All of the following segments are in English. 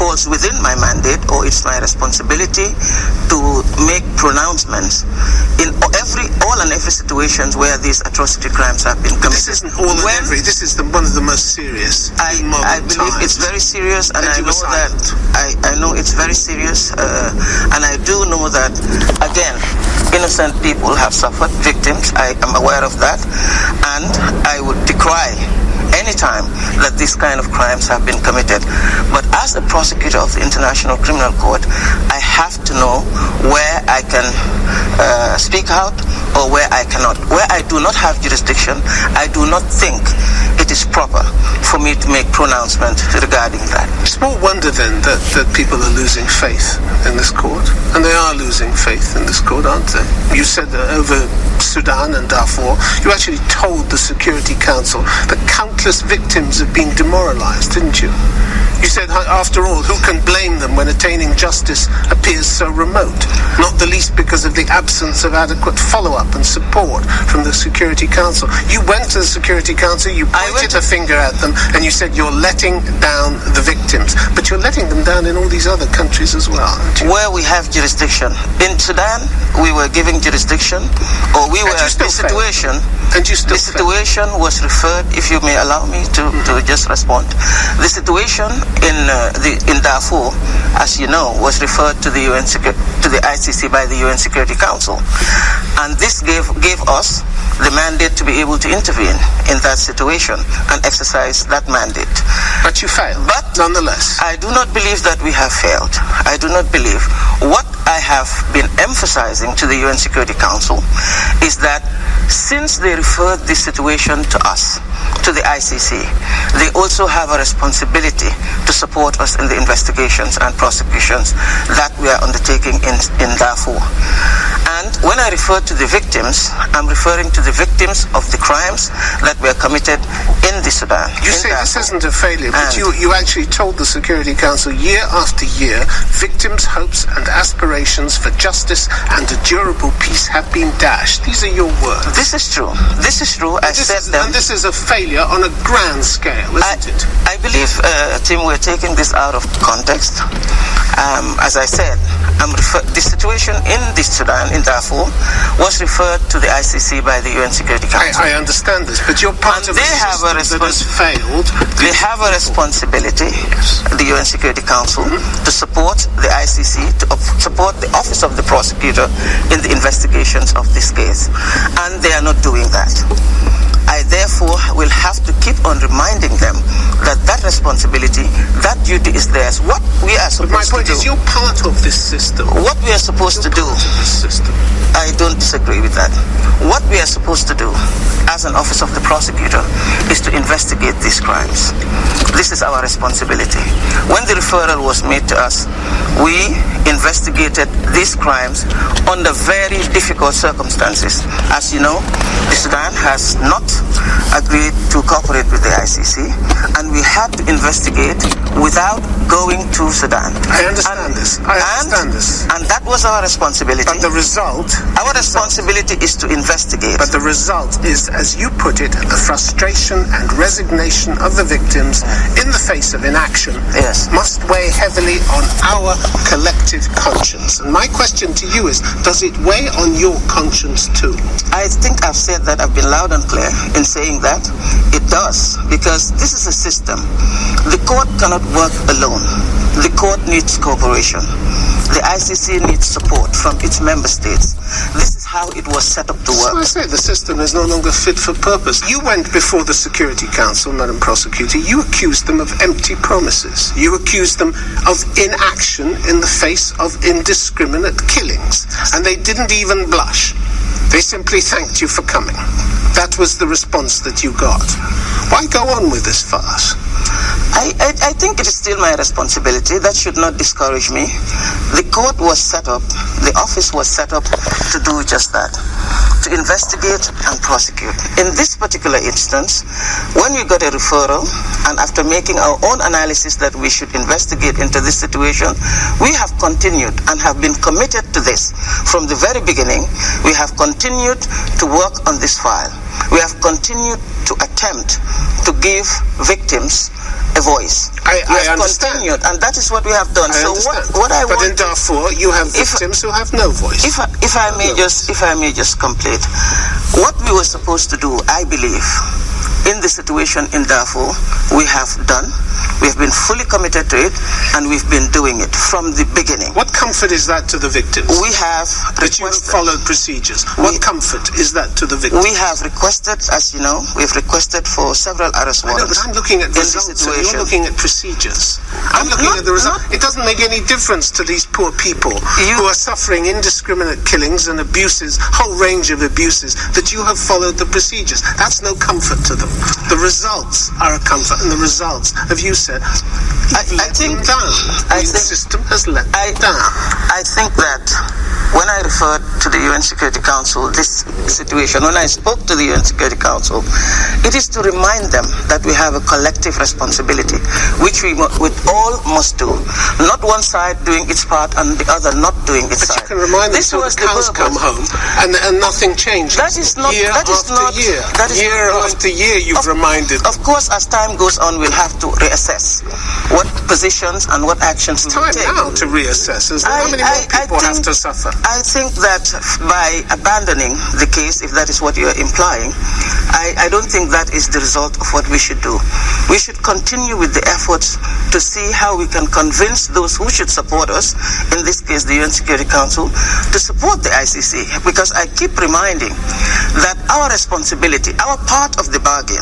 falls within my mandate, or it's my responsibility to make pronouncements in all and every situations where these atrocity crimes have been committed. This isn't all and every. This is one of the most serious. I believe it's very serious, and I know that I know it's very serious, and I do know that, again, innocent people have suffered, victims. I am aware of that, and I would decry any time that these kind of crimes have been committed. But as a prosecutor of the International Criminal Court, I have to know where I can speak out or where I cannot. Where I do not have jurisdiction, I do not think it is proper for me to make pronouncement regarding that. Small wonder then that people are losing faith in this court, and they are losing faith in this court, aren't they? You said that over Sudan and Darfur, you actually told the Security Council that countless victims have been demoralized, didn't you? You said, after all, who can blame them when attaining justice appears so remote? Not the least because of the absence of adequate follow-up and support from the Security Council. You went to the Security Council, you pointed a finger at them, and you said you're letting down the victims. But you're letting them down in all these other countries as well, aren't you? Where we have jurisdiction. In Sudan, we were giving jurisdiction, or we were... The situation was referred, if you may allow me to just respond. The situation in Darfur, as you know, was referred to the ICC by the UN Security Council, and this gave us the mandate to be able to intervene in that situation and exercise that mandate. But you failed. But nonetheless, I do not believe that we have failed. I do not believe. What I have been emphasizing to the UN Security Council is that since they referred this situation to us, to the ICC, they also have a responsibility to support us in the investigations and prosecutions that we are undertaking in Darfur. And when I refer to the victims, I'm referring to the victims of the crimes that were committed in the Sudan. You say Darfur. This isn't a failure, but you actually told the Security Council year after year, victims' hopes and aspirations for justice and a durable peace have been dashed. These are your words. This is true. This is true. And this is a failure on a grand scale, isn't it? I believe, Tim, we're taking this out of context. As I said, the situation in the Sudan, in Darfur, was referred to the ICC by the UN Security Council. I understand this, but you're part of a system that has failed. They have a responsibility, the UN Security Council, to support the ICC, to support the Office of the Prosecutor in the investigations of this case. And they are not doing that. I therefore will have to keep on reminding them that responsibility, that duty is theirs. What we are supposed to do... But my point is, you're part of this system. What we are supposed to do... I don't disagree with that. What we are supposed to do as an Office of the Prosecutor is to investigate these crimes. This is our responsibility. When the referral was made to us, we investigated these crimes under very difficult circumstances. As you know, the Sudan has not agreed to cooperate with the ICC, and we had to investigate without going to Sudan. I understand this. And that was our responsibility. But the result... Our responsibility is to investigate. But the result is, as you put it, the frustration and resignation of the victims in the face of inaction must weigh heavily on our collective conscience. And my question to you is, does it weigh on your conscience too? I think I've said that. I've been loud and clear in saying that. It does, because this is a system. The court cannot work alone. The court needs cooperation. The ICC needs support from its member states. This is how it was set up to work. So I say the system is no longer fit for purpose. You went before the Security Council, Madam Prosecutor. You accused them of empty promises. You accused them of inaction in the face of indiscriminate killings. And they didn't even blush. They simply thanked you for coming. That was the response that you got. Why go on with this farce? I think it is still my responsibility. That should not discourage me. The court was set up, the office was set up to do just that, to investigate and prosecute. In this particular instance, when we got a referral, and after making our own analysis that we should investigate into this situation, we have continued and have been committed to this. From the very beginning, we have continued to work on this file. We have continued to attempt to give victims a voice. I understand. Continued, and that is what we have done. But in Darfur, you have victims who have no voice. If I may just complete, what we were supposed to do, I believe, in the situation in Darfur, we have done. We have been fully committed to it, and we've been doing it from the beginning. What comfort is that to the victims? We have that you have followed procedures. What comfort is that to the victims? We have requested, as you know, we've requested for several arrest warrants. But I'm looking at results, and you're looking at procedures. I'm looking at the results. It doesn't make any difference to these poor people who are suffering indiscriminate killings and abuses, whole range of abuses, that you have followed the procedures. That's no comfort to them. The results are a comfort, and the results, have you said, I think the system has let them down. I think that when I referred to the UN Security Council, this situation, when I spoke to the UN Security Council, it is to remind them that we have a collective responsibility, which we all must do. Not one side doing its part and the other not doing its side. But you can remind them until the cows come home and nothing changes. That is not year after year you've reminded. Of course, as time goes on, we'll have to reassess what positions and what actions we will take. It's time now to reassess. How many more people have to suffer? I think that by abandoning the case, if that is what you're implying, I don't think that is the result of what we should do. We should continue with the efforts to see how we can convince those who should support us, in this case the UN Security Council, to support the ICC. Because I keep reminding that our responsibility, our part of the bargain,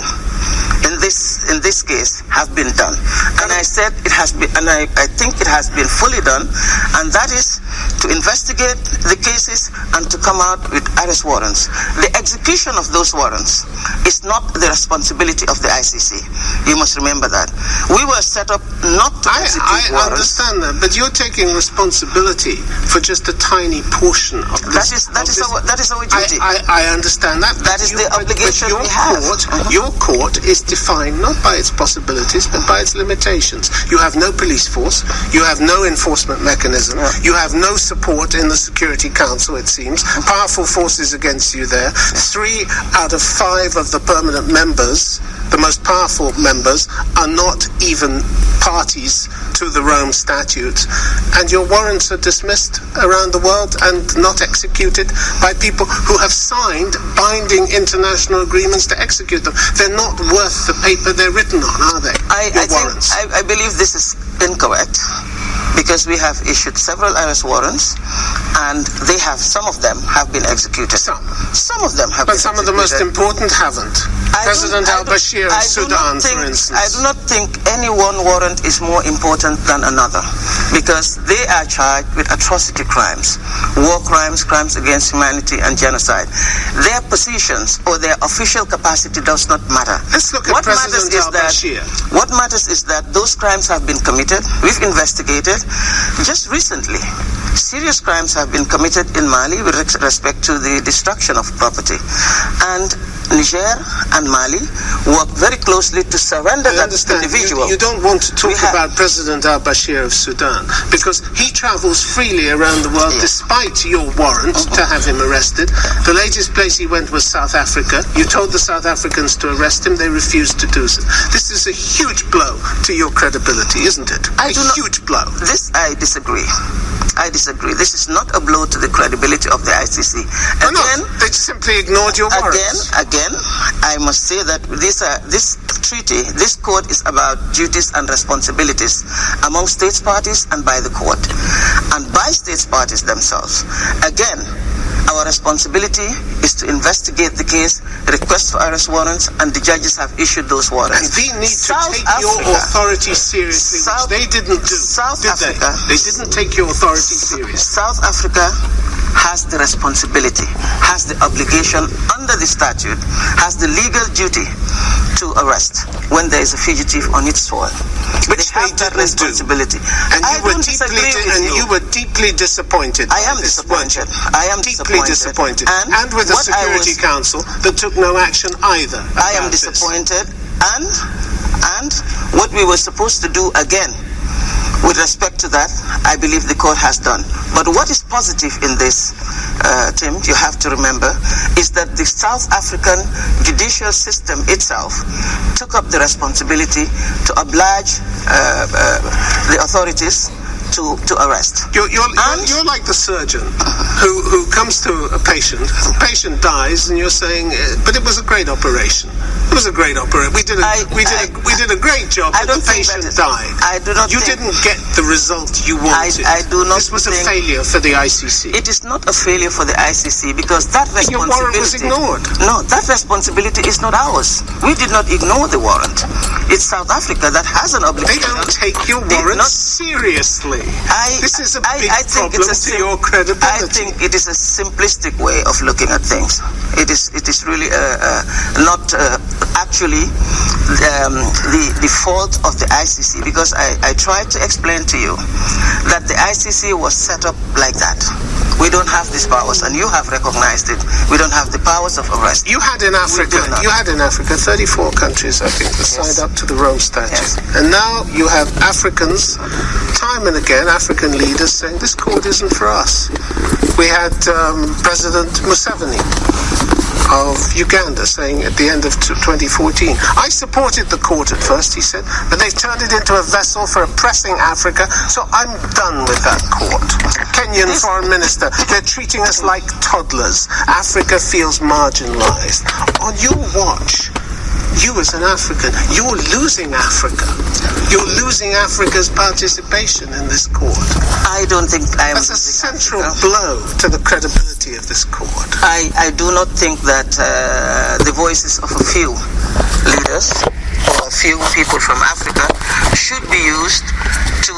in this case, have been done. And I said it has been, and I think it has been fully done, and that is to investigate the cases and to come out with arrest warrants. The execution of those warrants is not the responsibility of the ICC. You must remember that. We were set up not to execute warrants. I understand that, but you're taking responsibility for just a tiny portion of this. That is our duty. I understand that. That is the obligation we have. Your court is defined not by its possibilities, but by its limitations. You have no police force. You have no enforcement mechanism. You have no support in the Security Council, it seems. Powerful forces against you there. 3 out of 5 of the permanent members, the most powerful members, are not even parties to the Rome Statute. And your warrants are dismissed around the world and not executed by people who have signed binding international agreements to execute them. They're not worth the paper they're written on, are they? I believe this is incorrect, because we have issued several arrest warrants, and some of them have been executed. Some of them have been executed. But some of the most important haven't. President al-Bashir of Sudan, for instance. I do not think any one warrant is more important than another, because they are charged with atrocity crimes, war crimes, crimes against humanity, and genocide. Their positions or their official capacity does not matter. Let's look at President al-Bashir. What matters is that those crimes have been committed. We've investigated. Just recently, serious crimes have been committed in Mali with respect to the destruction of property. And Niger and Mali work very closely to surrender that individual. You don't want to talk about President al-Bashir of Sudan, because he travels freely around the world despite your warrant to have him arrested. The latest place he went was South Africa. You told the South Africans to arrest him. They refused to do so. This is a huge blow to your credibility, isn't it? Huge blow. This I disagree. This is not a blow to the credibility of the ICC. Again, they simply ignored your warrants. Again, I must say that this treaty, this court is about duties and responsibilities among states parties and by the court, and by states parties themselves. Again, our responsibility is to investigate the case, request for arrest warrants, and the judges have issued those warrants. And they need to take your authority seriously, which they didn't do, did they? They didn't take your authority seriously. South Africa has the responsibility, has the obligation under the statute, has the legal duty to arrest when there is a fugitive on its soil. Which they have that responsibility. And you were deeply disappointed. I am disappointed. Deeply disappointed. And with the Security Council that took no action either. I am disappointed. And what we were supposed to do again With respect to that, I believe the court has done. But what is positive in this, Tim, you have to remember, is that the South African judicial system itself took up the responsibility to oblige the authorities to arrest. You're like the surgeon who comes to a patient. The patient dies, and you're saying, but it was a great operation. It was a great operation. We did a great job, but the patient died. I do not. You didn't get the result you wanted. I do not. This was a failure for the ICC. It is not a failure for the ICC because that responsibility. Your warrant was ignored. No, that responsibility is not ours. We did not ignore the warrant. It's South Africa that has an obligation. They don't take your warrant seriously. This is a big problem to your credibility. I think it is a simplistic way of looking at things. It is really not actually the fault of the ICC, because I tried to explain to you that the ICC was set up like that. We don't have these powers, and you have recognized it. We don't have the powers of arrest. You had in Africa 34 countries, I think, that signed up to the Rome Statute. Yes. And now you have Africans, time and again, African leaders saying, this court isn't for us. We had President Museveni of Uganda saying at the end of 2014, I supported the court at first, he said, but they've turned it into a vessel for oppressing Africa, so I'm done with that court. Kenyan Foreign Minister, they're treating us like toddlers. Africa feels marginalized. On your watch, you as an African, you're losing Africa. You're losing Africa's participation in this court. I don't think I am. That's a central blow to the credibility of this court. I do not think that the voices of a few leaders or a few people from Africa should be used to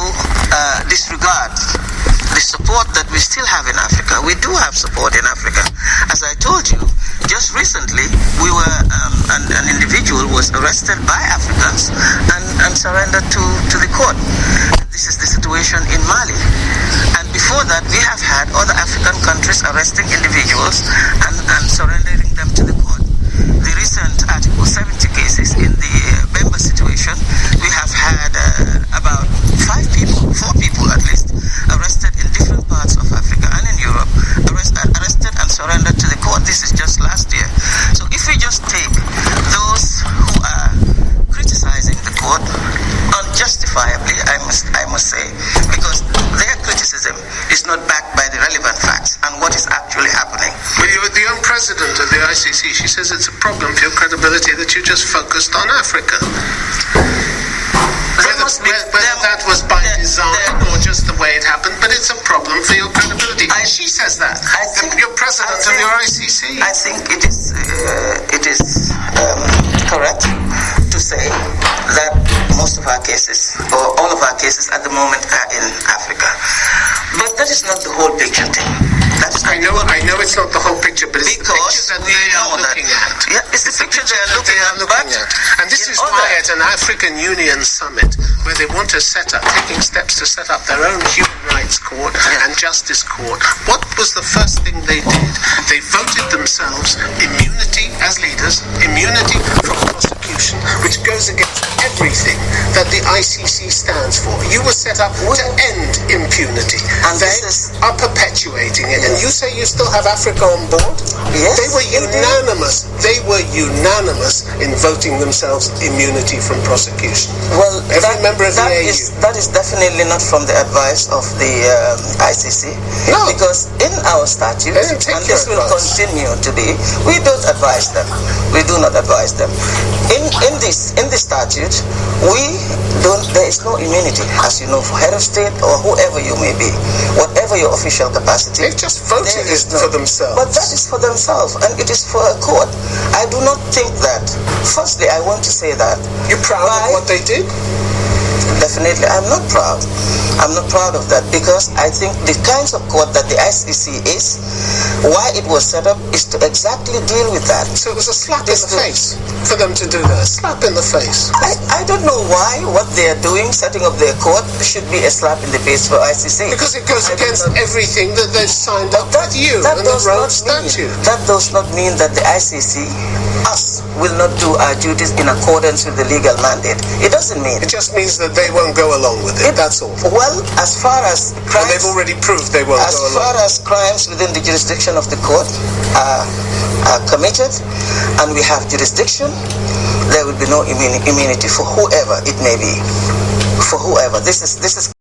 disregard the support that we still have in Africa. We do have support in Africa. As I told you, just recently, we were an individual was arrested by Africans and surrendered to the court. This is the situation in Mali. And before that, we have had other African countries arresting individuals and surrendering them to the court. The recent Article 70 cases in the Bemba situation, we have had about 4 people at least, arrested in different parts of Africa and in Europe, arrested and surrendered to the court. This is just last year. So if we just take those who are criticizing the court unjustifiably, I must say, because their criticism is not backed by the relevant facts and what is actually happening. Well, the own president of the ICC, she says it's a problem for your credibility that you just focused on Africa. Whether that was by design or just the way it happened, but it's a problem for your credibility. She says that. You're president of your ICC. I think it is correct to say that most of our cases, or all of our cases at the moment, are in Africa. But that is not the whole picture, Tim. I know it's not the whole picture, but it's the picture that they are looking at. Yeah, it's the picture they are looking at. And this is why at an African Union summit, where they want to taking steps to set up their own human rights court and justice court, what was the first thing they did? They voted themselves immunity as leaders, immunity from prosecution, which goes against everything that the ICC stands for. You were set up to end impunity, and they are perpetuating it. And you say you still have Africa on board? Yes. They were unanimous. They were unanimous in voting themselves immunity from prosecution. Well, every member of the AU. That is definitely not from the advice of the ICC. No. Because in our statute, and this will continue to be, we don't advise them. We do not advise them. In the statute, there is no immunity, as you know, for head of state or whoever you may be, whatever your official capacity. They've just voted for themselves. But that is for themselves, and it is for a court. I do not think that. Firstly, I want to say that. You're proud of what they did? Definitely, I'm not proud. I'm not proud of that, because I think the kinds of court that the ICC is, why it was set up, is to exactly deal with that. So it was a slap in the face for them to do that. Slap in the face. I don't know why what they're doing, setting up their court, should be a slap in the face for ICC. Because it goes against everything that they've signed up with you and the Rome Statute. That does not mean that the ICC us will not do our duties in accordance with the legal mandate. It doesn't mean. It just means that they won't go along with it. That's all. Well, as far as crimes, and they've already proved they won't go along. As far as crimes within the jurisdiction of the court are committed, and we have jurisdiction, there will be no immunity for whoever it may be. For whoever. This is